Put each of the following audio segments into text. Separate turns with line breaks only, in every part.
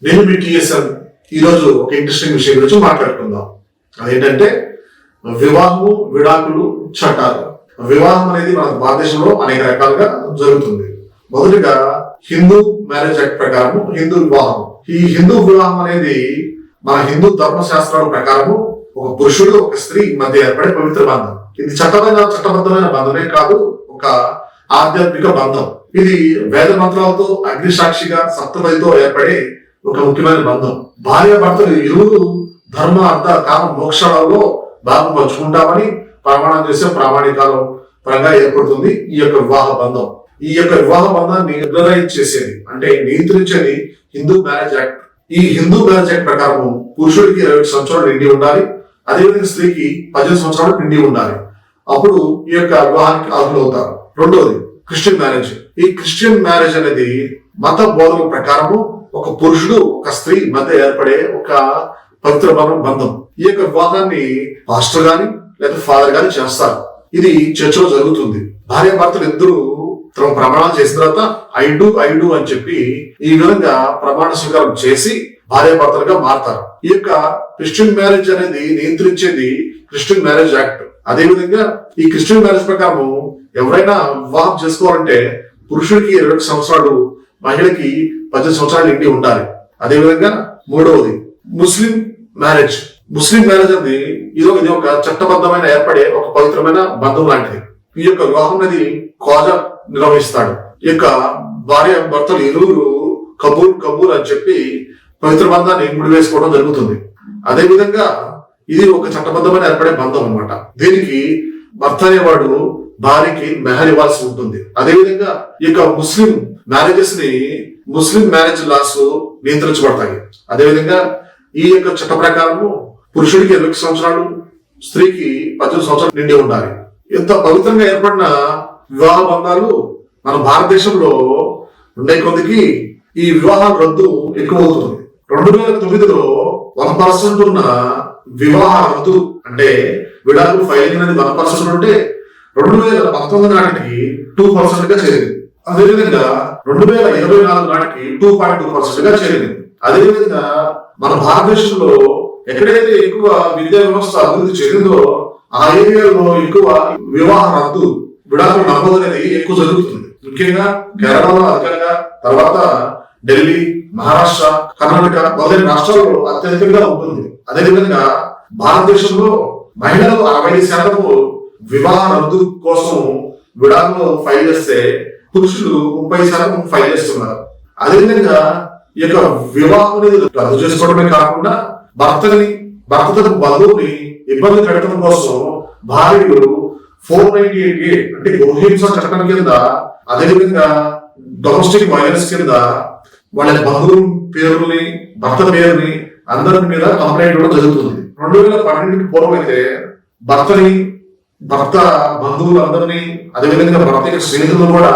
నేను మీ టీఎస్ఎం ఈరోజు ఒక ఇంట్రెస్టింగ్ విషయం గురించి మాట్లాడుకుందాం. అదేంటంటే వివాహము, విడాకులు, చట్టాలు. వివాహం అనేది మన భారతదేశంలో అనేక రకాలుగా జరుగుతుంది. మొదటిగా హిందూ మ్యారేజ్ యాక్ట్ ప్రకారం హిందూ వివాహం. ఈ హిందూ వివాహం అనేది మన హిందూ ధర్మశాస్త్రాల ప్రకారము ఒక పురుషుడు ఒక స్త్రీ మధ్య ఏర్పడే పవిత్ర బంధం. ఇది చట్టబద్ధమైన బంధమే కాదు, ఒక ఆధ్యాత్మిక బంధం. ఇది వేద మంత్రాలతో అగ్నిసాక్షిగా సప్తపదితో ఏర్పడే ఒక ముఖ్యమైన బంధం. భార్య భర్తలు ఇరువురు ధర్మ, అర్థ, కామ, మోక్షాలలో భాగం పంచుకుంటామని ప్రమాణం చేసే ప్రామాణికాల పరంగా ఏర్పడుతుంది ఈ యొక్క వివాహ బంధం. ఈ యొక్క వివాహ బంధాన్ని రెగ్యులరైజ్ చేసేది అంటే నియంత్రించేది హిందూ మ్యారేజ్ యాక్ట్. ఈ హిందూ మ్యారేజ్ యాక్ట్ ప్రకారం పురుషుడికి 20 సంవత్సరాలు నిండి ఉండాలి, అదేవిధంగా స్త్రీకి 18 సంవత్సరాలు నిండి ఉండాలి. అప్పుడు ఈ యొక్క వివాహానికి అర్హులవుతారు. రెండోది క్రిస్టియన్ మ్యారేజ్. ఈ క్రిస్టియన్ మ్యారేజ్ అనేది మత బోధనల ప్రకారము ఒక పురుషుడు ఒక స్త్రీ మధ్య ఏర్పడే ఒక పవిత్ర బంధం. ఈ యొక్క వివాహాన్ని పాస్టర్ గాని లేదా ఫాదర్ గాని చేస్తారు. ఇది చర్చలో జరుగుతుంది. భార్య భర్తలు ఇద్దరు తమ ప్రమాణాలు చేసిన తర్వాత ఐ డూ అని చెప్పి ఈ విధంగా ప్రమాణ స్వీకారం చేసి భార్య భర్తలుగా మారతారు. ఈ యొక్క క్రిస్టియన్ మ్యారేజ్ అనేది నియంత్రించేది క్రిస్టియన్ మ్యారేజ్ యాక్ట్. అదే విధంగా ఈ క్రిస్టియన్ మ్యారేజ్ ప్రకారం ఎవరైనా వివాహం చేసుకోవాలంటే పురుషుడికి 20 సంవత్సరాలు, మహిళకి 18 సంవత్సరాలు నిండి ఉండాలి. అదేవిధంగా మూడవది ముస్లిం మ్యారేజ్. ముస్లిం మ్యారేజ్ అనేది ఇది ఒక చట్టబద్ధమైన ఏర్పడే ఒక పవిత్రమైన బంధం లాంటిది. ఈ యొక్క వివాహం అనేది ఖాజా నిర్వహిస్తాడు. ఈ యొక్క భార్య భర్తలు ఇరువురు కబూల్ అని చెప్పి పవిత్ర బంధాన్ని ముడివేసుకోవడం జరుగుతుంది. అదే విధంగా ఇది ఒక చట్టబద్ధమైన ఏర్పడే బంధం అన్నమాట. దీనికి భర్త అనేవాడు భార్యకి మెహర్ ఇవ్వాల్సి ఉంటుంది. అదేవిధంగా ఈ యొక్క ముస్లిం మ్యారేజెస్ ని ముస్లిం మ్యారేజ్ లాస్ నియంత్రించబడతాయి. అదేవిధంగా ఈ యొక్క చట్ట ప్రకారము పురుషుడికి 20 సంవత్సరాలు, స్త్రీకి 18 సంవత్సరాలు నిండి ఉండాలి. ఇంత పవిత్రంగా ఏర్పడిన వివాహ బంధాలు మన భారతదేశంలో ఉండే కొద్దికి ఈ వివాహాల రద్దు ఎక్కువ అవుతుంది. 2009లో 1% ఉన్న వివాహ రద్దు అంటే విడాకులు ఫైలింగ్ అనేది 1% ఉంటే 2019 నాటికి 2% గా చేరింది. అదేవిధంగా 2024 నాటికి 2.2% గా చేరింది. అదేవిధంగా మన భారతదేశంలో ఎక్కడైతే ఎక్కువ విద్యా వ్యవస్థ అభివృద్ధి చెందిందో ఆ ఏరియాలో ఎక్కువ వివాహ రద్దు, విడాకులు నమోదు అనేది ఎక్కువ జరుగుతుంది. ముఖ్యంగా కేరళలో అధికంగా, తర్వాత ఢిల్లీ, మహారాష్ట్ర, కర్ణాటక మొదలైన రాష్ట్రాల్లో అత్యధికంగా ఉంటుంది. అదేవిధంగా భారతదేశంలో మహిళలు 60% వివాహ రద్దు కోసం విడాకులు ఫైల్ చేస్తే పురుషులు 30% ఫైల్ చేస్తున్నారు. అదేవిధంగా ఈ యొక్క వివాహం అనేది రద్దు చేసుకోవడమే కాకుండా భర్త బంధువుని ఇబ్బంది పెట్టడం కోసం భార్యలు 498A అంటే గృహహింస చట్టం కింద, అదేవిధంగా డొమెస్టిక్ వైలెన్స్ కింద వాళ్ళ బంధువుల పేరుని, భర్త పేరుని అందరి మీద కంప్లైంట్ ఇవ్వడం జరుగుతుంది. 2012కి పూర్వం అయితే భర్త బంధువులందరినీ, అదేవిధంగా భర్త యొక్క స్నేహితులు కూడా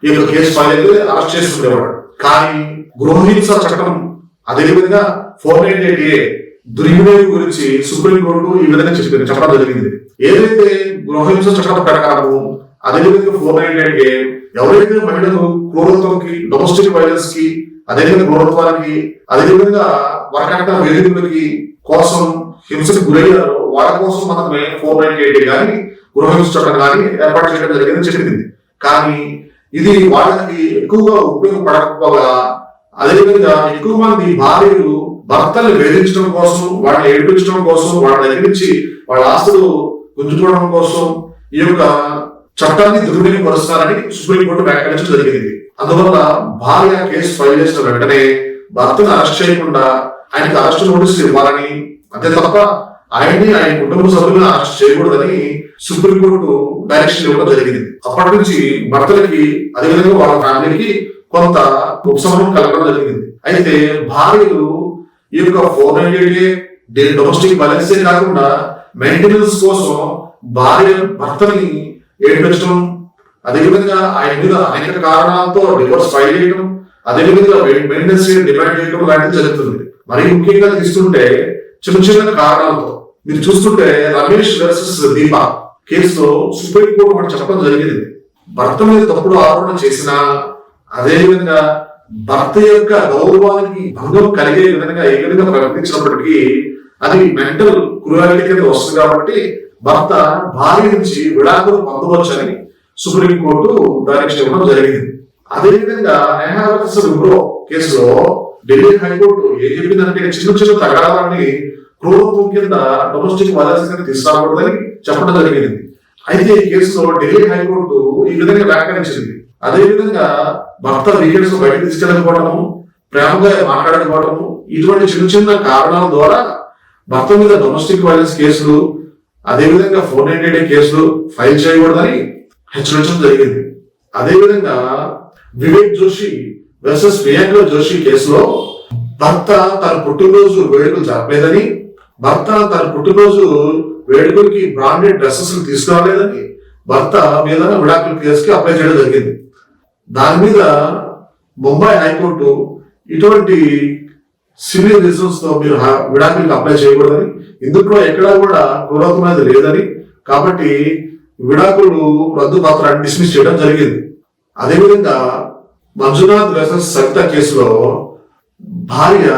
ఈ యొక్క కేసు ఫైల్ అయితే అరెస్ట్ చేసుకునేవాడు. కానీ గృహహింస చట్టం, అదేవిధంగా 498A దుర్వినియోగం గురించి సుప్రీంకోర్టు ఈ విధంగా చెప్పడం జరిగింది. ఏదైతే గృహహింస చట్టం ప్రకారము, అదేవిధంగా 498A ఎవరైతే మహిళలు క్రూరత్వంకి, డొమెస్టిక్ వైలెన్స్ కి, అదేవిధంగా క్రూరత్వానికి, అదేవిధంగా వరకట్న వేధింపులకి కోసం హింసకు గురయ్యారో వాళ్ళ కోసం మాత్రమే 498A కానీ గృహహింస చట్టం కానీ ఏర్పాటు చేయడం జరిగిందని చెప్పింది. కానీ ఇది వాళ్ళకి ఎక్కువగా ఉపయోగపడకపోగా, అదేవిధంగా ఎక్కువ మంది భార్యలు భర్తలు వేధించడం కోసం, వాళ్ళని ఏడిపించడం కోసం, వాళ్ళ దగ్గర నుంచి వాళ్ళ ఆస్తులు గుంజుకోవడం కోసం ఈ యొక్క చట్టాన్ని దుర్వినియోగపరుస్తున్నారని సుప్రీంకోర్టు వ్యాఖ్యానించడం జరిగింది. అందువల్ల భార్య కేసు ఫైల్ చేసిన వెంటనే భర్తను అరెస్ట్ చేయకుండా ఆయనకి అరెస్ట్ నోటీసులు ఇవ్వాలని, అంతే తప్ప ఆయన కుటుంబ సభ్యులను అరెస్ట్ చేయకూడదని సుప్రీంకోర్టు డైరెక్షన్ ఇవ్వడం జరిగింది. అప్పటి నుంచి భర్తలకి, అదేవిధంగా వాళ్ళ ఫ్యామిలీకి కొంత ఉపశమనం కలగడం జరిగింది. అయితే భార్యలు ఈ యొక్క 498A డొమెస్టిక్ వైలెన్స్ కాకుండా మెయింటెనెన్స్ కోసం భర్తని ఏడిపించడం, అదేవిధంగా ఆయన మీద అనేక కారణాలతో డివోర్స్ ఫైల్ చేయడం, అదేవిధంగా మెయింటెనెన్స్ డిమాండ్ చేయడం లాంటిది జరుగుతుంది. మరి ముఖ్యంగా తీసుకుంటే చిన్న కారణాలతో మీరు చూస్తుంటే రమేష్ వర్సెస్ దీప కేసులో సుప్రీంకోర్టు ఒకటి చెప్పడం జరిగింది. భర్త మీద తప్పుడు ఆరోపణ చేసినా, అదేవిధంగా భర్త యొక్క గౌరవానికి భంగం కలిగే విధంగా ఏ విధంగా ప్రవర్తించినప్పటికీ అది మెంటల్ క్రూయాలిటీ కింద వస్తుంది కాబట్టి భర్త భార్య నుంచి విడాకులు పొందవచ్చని సుప్రీంకోర్టు డైరెక్షన్ ఇవ్వడం జరిగింది. అదేవిధంగా నేహా వర్సెస్ విప్రో కేసులో ఢిల్లీ హైకోర్టు ఏం చెప్పిందంటే చిన్న చిన్న తగాదాలని క్రూరత్వం కింద డొమెస్టిక్ వైలెన్స్ కింద తీసుకురాకూడదని చెప్పడం జరిగింది. అయితే ఈ కేసులో ఢిల్లీ హైకోర్టు ఈ విధంగా వ్యాఖ్యానించింది. అదేవిధంగా భర్త వీకెండ్స్ బయటకు తీసుకెళ్ళకపోవడము, ప్రేమగా మాట్లాడకపోవడము, ఇటువంటి చిన్న చిన్న కారణాల ద్వారా భర్త మీద డొమెస్టిక్ వైలెన్స్ కేసులు, అదేవిధంగా 498 కేసులు ఫైల్ చేయకూడదని హెచ్చరించడం జరిగింది. అదేవిధంగా వివేక్ జోషి వర్సెస్ ప్రియాంక జోషి కేసులో భర్త తన పుట్టినరోజు వేడుకలు జరపలేదని, భర్త తన పుట్టినరోజు వేడుకలకి బ్రాండెడ్ డ్రెస్సెస్ తీసుకురాలేదని భర్త మీద విడాకుల కేసుకి అప్లై చేయడం జరిగింది. దాని మీద ముంబై హైకోర్టు ఇటువంటి సివిల్ రీజన్స్ తో మీరు విడాకులకి అప్లై చేయకూడదని, ఇందులో ఎక్కడా కూడా క్రూరత్వం అనేది లేదని, కాబట్టి విడాకులు రద్దు పత్రాన్ని డిస్మిస్ చేయడం జరిగింది. అదేవిధంగా మంజునాథ్ వర్సెస్ సవిత కేసులో భార్య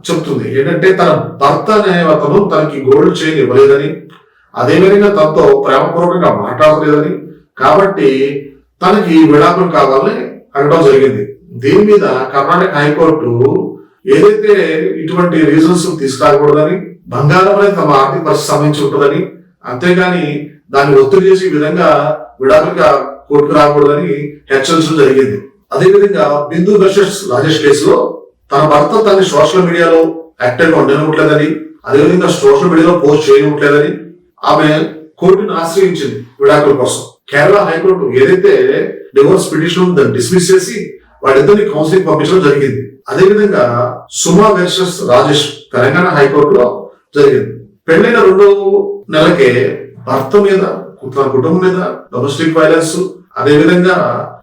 చెప్తుంది ఏంటంటే తన భర్త అనే అతను తనకి గోల్డ్ చైన్ ఇవ్వలేదని, అదేవిధంగా తనతో ప్రేమపూర్వకంగా మాట్లాడలేదని, కాబట్టి తనకి విడాకులు కావాలని అడగడం జరిగింది. దీని మీద కర్ణాటక హైకోర్టు ఏదైతే ఇటువంటి రీజన్స్ తీసుకురాకూడదని, బంగారం అనేది తమ ఆర్థిక పరిస్థితి సంబంధించి ఉంటుందని, అంతేగాని దాన్ని ఒత్తిడి చేసి ఈ విధంగా విడాకులుగా కోర్టుకు రాకూడదని హెచ్చరించడం జరిగింది. అదేవిధంగా బిందు వర్సెస్ రాజేష్ కేసులో తన భర్త తనని సోషల్ మీడియాలో యాక్టివ్ గా ఉండనివ్వట్లేదని, అదేవిధంగా సోషల్ మీడియాలో పోస్ట్ చేయనివ్వట్లేదని ఆమె కోర్టును ఆశ్రయించింది విడాకుల కోసం. కేరళ హైకోర్టు ఏదైతే డివోర్స్ పిటిషన్ దాన్ని డిస్మిస్ చేసి వాళ్ళిద్దరిని కౌన్సిలింగ్ పంపించడం జరిగింది. అదేవిధంగా సుమా వర్సెస్ రాజేష్ తెలంగాణ హైకోర్టులో జరిగింది. పెళ్లైన 2 నెలలకే భర్త మీద, తన కుటుంబం మీద డొమెస్టిక్ వైలెన్స్, అదేవిధంగా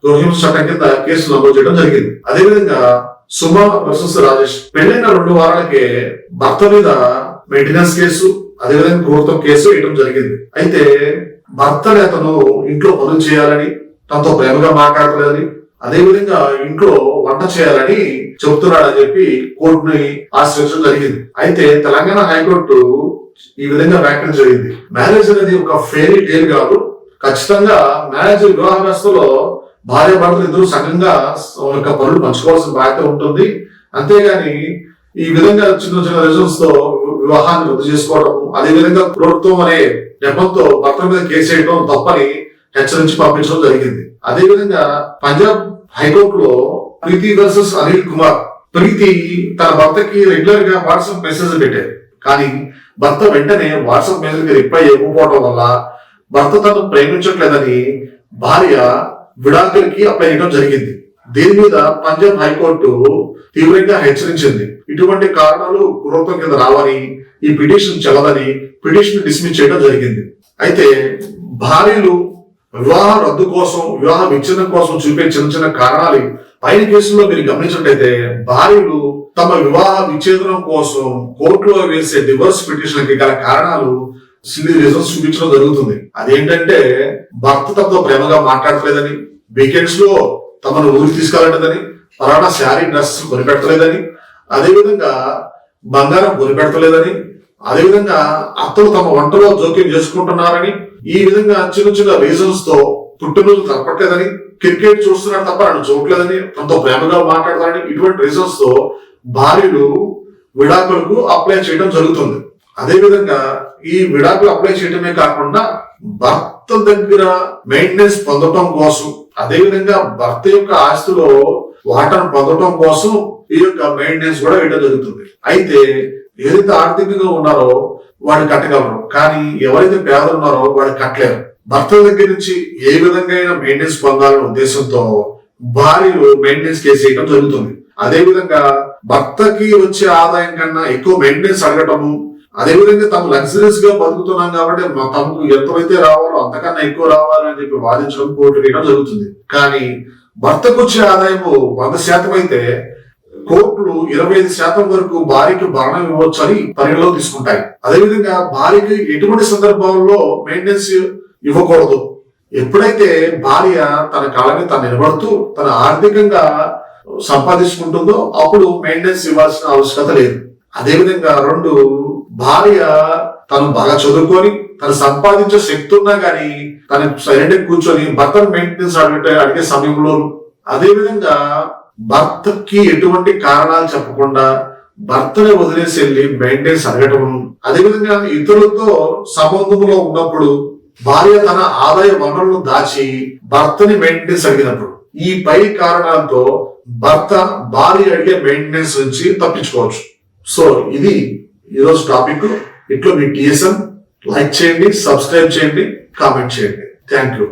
గృహహింస చట్టం కింద కేసులు నమోదు చేయడం జరిగింది. అదేవిధంగా సుమా వర్సెస్ రాజేష్ పెళ్లైన 2 వారాలకే భర్త మీద మెయింటెనెన్స్ కేసు, అదేవిధంగా క్రూరత్వం కేసు వేయడం జరిగింది. అయితే భర్తని అతను ఇంట్లో పనులు చేయాలని, తనతో ప్రేమగా మాట్లాడలేదని, అదేవిధంగా ఇంట్లో వంట చేయాలని చెబుతున్నాడని చెప్పి కోర్టుని ఆశ్రయించడం జరిగింది. అయితే తెలంగాణ హైకోర్టు ఈ విధంగా వ్యాఖ్యానం జరిగింది. మ్యారేజ్ అనేది ఒక ఫెయిరీ టేల్ కాదు, ఖచ్చితంగా మ్యారేజ్ వివాహ వ్యవస్థలో భార్య భర్తలు ఇద్దరు సగంగా యొక్క పనులు పంచుకోవాల్సిన బాధ్యత ఉంటుంది. అంతేగాని ఈ విధంగా చిన్న చిన్న రీజన్స్ తో వివాహాన్ని రద్దు చేసుకోవడం, అదే విధంగా క్రూరత్వం అనే నెపంతో భర్త మీద కేసు వేయడం తప్పని హెచ్చరించి పంపించడం జరిగింది. అదే విధంగా పంజాబ్ హైకోర్టులో ప్రీతి వర్సెస్ అనిల్ కుమార్, ప్రీతి తన భర్తకి రెగ్యులర్ గా వాట్సాప్ మెసేజ్ పెట్టారు, కానీ భర్త వెంటనే వాట్సాప్ మెసేజ్ కి రిప్లై ఇవ్వకపోవడం వల్ల భర్త తను ప్రేమించట్లేదని భార్య విడాకులకి అప్లై చేయడం జరిగింది. దీని మీద పంజాబ్ హైకోర్టు తీవ్రంగా హెచ్చరించింది. ఇటువంటి కారణాలు క్రూరత్వం కింద రావని, ఈ పిటిషన్ చెల్లదని పిటిషన్ డిస్మిస్ చేయడం జరిగింది. అయితే భార్యలు వివాహ రద్దు కోసం, వివాహ విచ్ఛిన్నం కోసం చూపే చిన్న చిన్న కారణాలు పైన కేసుల్లో మీరు గమనించినట్లయితే భార్యలు తమ వివాహ విచ్ఛేదనం కోసం కోర్టులో వేసే డివోర్స్ పిటిషన్ కి గల కారణాలు రీజన్స్ చూపించడం జరుగుతుంది. అదేంటంటే భర్త తమతో ప్రేమగా మాట్లాడలేదని, వీకెండ్స్ లో తమను ఊరికి తీసుకెళ్ళలేదని, పరాటా శారీ డ్రెస్ కొనిపెట్టలేదని, అదేవిధంగా బంగారం కొనిపెట్టలేదని, అదేవిధంగా అత్తలు తమ వంటలో జోక్యం చేసుకుంటున్నారని, ఈ విధంగా చిన్న చిన్న రీజన్స్ తో పుట్టినరోజు జరపట్లేదని, క్రికెట్ చూస్తున్నాడు తప్ప నన్ను చూడలేదని, తనతో ప్రేమగా మాట్లాడతారని, ఇటువంటి రీజన్స్ తో భార్యలు విడాకులకు అప్లై చేయడం జరుగుతుంది. అదేవిధంగా ఈ విడాకులు అప్లై చేయడమే కాకుండా భర్త దగ్గర మెయింటెనెన్స్ పొందటం కోసం, అదేవిధంగా భర్త యొక్క ఆస్తిలో వాటాను పొందటం కోసం ఈ యొక్క మెయింటెనెన్స్ కూడా వేయడం జరుగుతుంది. అయితే ఏదైతే ఆర్థికంగా ఉన్నారో వాడు కట్టగలరు, కానీ ఎవరైతే పేదలు ఉన్నారో వాడు కట్టలేరు. భర్త దగ్గర నుంచి ఏ విధంగా మెయింటెనెన్స్ పొందాలనే ఉద్దేశంతో భార్యలు మెయింటెనెన్స్ కేసు వేయడం జరుగుతుంది. అదే విధంగా భర్తకి వచ్చే ఆదాయం కన్నా ఎక్కువ మెయింటెనెన్స్ అడగటము, అదేవిధంగా తాము లగ్జరీస్ గా బతుకుతున్నాం కాబట్టి తమకు ఎంతైతే రావాలో అంతకన్నా ఎక్కువ రావాలని చెప్పి వాదించడం కోర్టు వేయడం జరుగుతుంది. కానీ భర్తకు వచ్చే ఆదాయము 100% అయితే కోర్టులు 25% వరకు భార్యకి భరణం ఇవ్వచ్చు అని పరిగణలో తీసుకుంటాయి. అదేవిధంగా భార్యకి ఎటువంటి సందర్భాల్లో మెయింటెనెన్స్ ఇవ్వకూడదు. ఎప్పుడైతే భార్య తన కాళ్ళ మీద తను నిలబడుతూ తన ఆర్థికంగా సంపాదించుకుంటుందో అప్పుడు మెయింటెనెన్స్ ఇవ్వాల్సిన ఆవశ్యకత లేదు. అదేవిధంగా 2, భార్య తను బాగా చదువుకొని తను సంపాదించే శక్తి ఉన్నా గానీ తను సైలెంట్ కూర్చొని భర్తను మెయింటెనెన్స్ అడిగే సమయంలో, అదేవిధంగా భర్తకి ఎటువంటి కారణాలు చెప్పకుండా భర్తని వదిలేసి వెళ్ళి మెయింటెనెన్స్ అడగటం, అదేవిధంగా ఇతరులతో సంబంధంలో ఉన్నప్పుడు భార్య తన ఆదాయ వనరులను దాచి భర్తని మెయింటెనెన్స్ అడిగినప్పుడు, ఈ పై కారణాలతో భర్త భార్య అడిగే మెయింటెనెన్స్ నుంచి తప్పించుకోవచ్చు. సో ఇది ఈరోజు టాపిక్. ఇట్లో మీ టీఎస్ఎం లైక్ చేయండి, సబ్స్క్రైబ్ చేయండి, కామెంట్ చేయండి. Thank you.